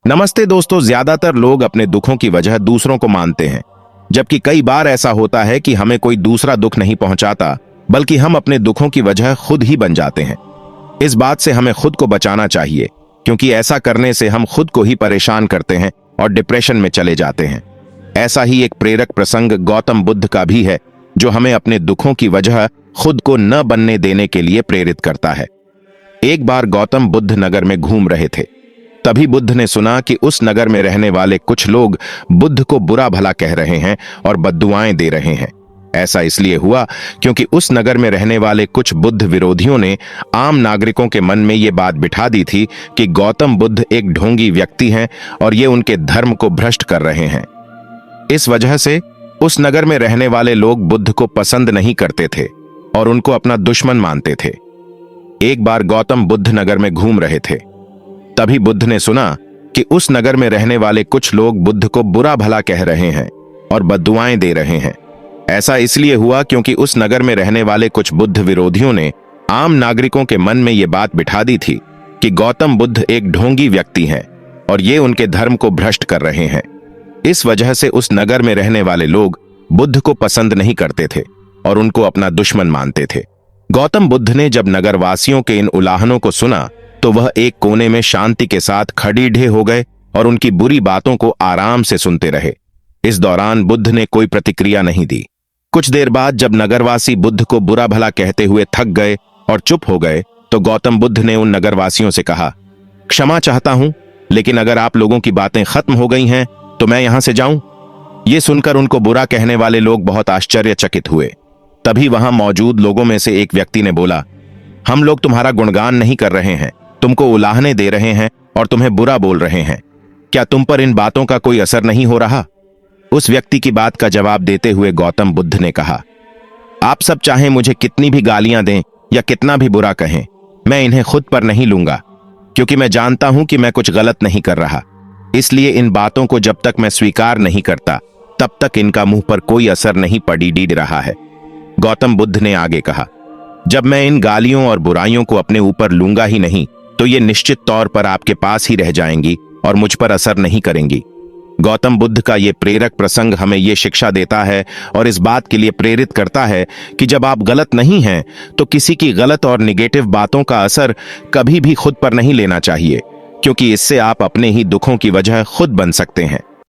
नमस्ते दोस्तों। ज्यादातर लोग अपने दुखों की वजह दूसरों को मानते हैं, जबकि कई बार ऐसा होता है कि हमें कोई दूसरा दुख नहीं पहुंचाता, बल्कि हम अपने दुखों की वजह खुद ही बन जाते हैं। इस बात से हमें खुद को बचाना चाहिए, क्योंकि ऐसा करने से हम खुद को ही परेशान करते हैं और डिप्रेशन में चले जाते हैं। ऐसा ही एक प्रेरक प्रसंग गौतम बुद्ध का भी है, जो हमें अपने दुखों की वजह खुद को न बनने देने के लिए प्रेरित करता है। एक बार गौतम बुद्ध नगर में घूम रहे थे। तभी बुद्ध ने सुना कि उस नगर में रहने वाले कुछ लोग बुद्ध को बुरा भला कह रहे हैं और बद्दुआएं दे रहे हैं। ऐसा इसलिए हुआ क्योंकि उस नगर में रहने वाले कुछ बुद्ध विरोधियों ने आम नागरिकों के मन में ये बात बिठा दी थी कि गौतम बुद्ध एक ढोंगी व्यक्ति हैं और ये उनके धर्म को भ्रष्ट कर रहे हैं। इस वजह से उस नगर में रहने वाले लोग बुद्ध को पसंद नहीं करते थे और उनको अपना दुश्मन मानते थे। एक बार गौतम बुद्ध नगर में घूम रहे थे। तभी बुद्ध ने सुना कि उस नगर में रहने वाले कुछ लोग बुद्ध को बुरा भला कह रहे हैं और बद्दुआएं दे रहे हैं। ऐसा इसलिए हुआ क्योंकि उस नगर में रहने वाले कुछ बुद्ध विरोधियों ने आम नागरिकों के मन में यह बात बिठा दी थी कि गौतम बुद्ध एक ढोंगी व्यक्ति हैं और ये उनके धर्म को भ्रष्ट कर रहे हैं। इस वजह से उस नगर में रहने वाले लोग बुद्ध को पसंद नहीं करते थे और उनको अपना दुश्मन मानते थे। गौतम बुद्ध ने जब नगरवासियों के इन उलाहनों को सुना तो वह एक कोने में शांति के साथ खड़ीढे हो गए और उनकी बुरी बातों को आराम से सुनते रहे। इस दौरान बुद्ध ने कोई प्रतिक्रिया नहीं दी। कुछ देर बाद जब नगरवासी बुद्ध को बुरा भला कहते हुए थक गए और चुप हो गए, तो गौतम बुद्ध ने उन नगरवासियों से कहा, क्षमा चाहता हूं, लेकिन अगर आप लोगों की बातें खत्म हो गई हैं तो मैं यहां से जाऊं। ये सुनकर उनको बुरा कहने वाले लोग बहुत आश्चर्यचकित हुए। तभी वहां मौजूद लोगों में से एक व्यक्ति ने बोला, हम लोग तुम्हारा गुणगान नहीं कर रहे हैं, तुमको उलाहने दे रहे हैं और तुम्हें बुरा बोल रहे हैं। क्या तुम पर इन बातों का कोई असर नहीं हो रहा? उस व्यक्ति की बात का जवाब देते हुए गौतम बुद्ध ने कहा, आप सब चाहे मुझे कितनी भी गालियां दें या कितना भी बुरा कहें, मैं इन्हें खुद पर नहीं लूंगा, क्योंकि मैं जानता हूं कि मैं कुछ गलत नहीं कर रहा। इसलिए इन बातों को जब तक मैं स्वीकार नहीं करता, तब तक इनका मुंह पर कोई असर नहीं पड़ी रहा है। गौतम बुद्ध ने आगे कहा, जब मैं इन गालियों और बुराइयों को अपने ऊपर लूंगा ही नहीं, तो ये निश्चित तौर पर आपके पास ही रह जाएंगी और मुझ पर असर नहीं करेंगी। गौतम बुद्ध का ये प्रेरक प्रसंग हमें ये शिक्षा देता है और इस बात के लिए प्रेरित करता है कि जब आप गलत नहीं हैं, तो किसी की गलत और निगेटिव बातों का असर कभी भी खुद पर नहीं लेना चाहिए, क्योंकि इससे आप अपने ही दुखों की वजह खुद बन सकते हैं।